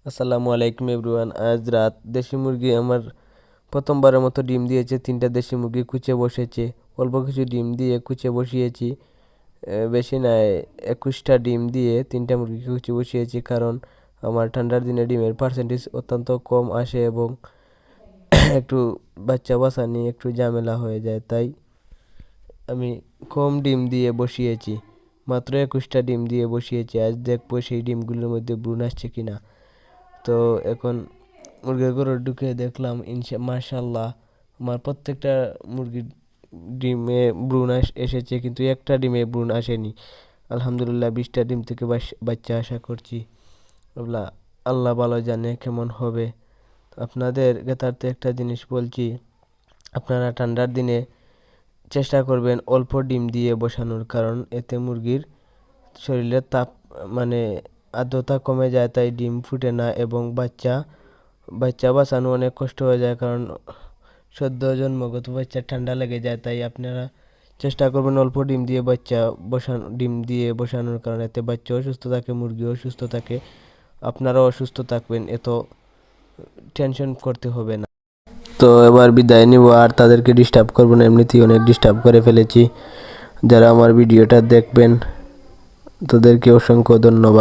আসসালামু আলাইকুম এভরিওয়ান। আজ রাত দেশি মুরগি আমার প্রথমবারের মতো ডিম দিয়েছে। 3টা দেশি মুরগি কুচে বসেছে। অল্প কিছু ডিম দিয়ে কুচে বসিয়েছি, বেশি নয়, 21টা ডিম দিয়ে 3টা মুরগি কুচে বসিয়েছি। কারণ আমার ঠান্ডার দিনে ডিমের পার্সেন্টেজ অত্যন্ত কম আসে এবং একটু বাচ্চা বাচ্চা নিয়ে একটু ঝামেলা হয়ে যায়, তাই আমি কম ডিম দিয়ে বসিয়েছি। মাত্র 21টা ডিম দিয়ে বসিয়েছি। আজ দেখবো সেই ডিমগুলোর মধ্যে ভ্রূণ আসছে কিনা। তো এখন মুরগির ঘরে ঢুকে দেখলাম মাশাল্লাহ আমার প্রত্যেকটা মুরগির ডিমে ভ্রূণ এসেছে, কিন্তু একটা ডিমে ভ্রূণ আসেনি। আলহামদুলিল্লাহ 20টা ডিম থেকে বাচ্চা আশা করছি। আল্লাহ আল্লাহ ভালো জানে কেমন হবে। আপনাদের জ্ঞাতার্থে একটা জিনিস বলছি, আপনারা ঠান্ডার দিনে চেষ্টা করবেন অল্প ডিম দিয়ে বসানোর, কারণ এতে মুরগির শরীরের তাপ মানে আর্দ্রতা কমে যায়, তাই ডিম ফুটে না এবং বাচ্চা বাচ্চা বাঁচানো অনেক কষ্ট হয়ে যায়। কারণ সদ্য জন্মগত বাচ্চা ঠান্ডা লেগে যায়, তাই আপনারা চেষ্টা করবেন অল্প ডিম দিয়ে বসানোর, কারণ এতে বাচ্চাও সুস্থ থাকে, মুরগিও সুস্থ থাকে, আপনারাও অসুস্থ থাকবেন, এত টেনশন করতে হবে না। তো এবার বিদায় নিব, আর তাদেরকে ডিস্টার্ব করবো না, এমনিতেই অনেক ডিস্টার্ব করে ফেলেছি। যারা আমার ভিডিওটা দেখবেন তাদেরকে অসংখ্য ধন্যবাদ।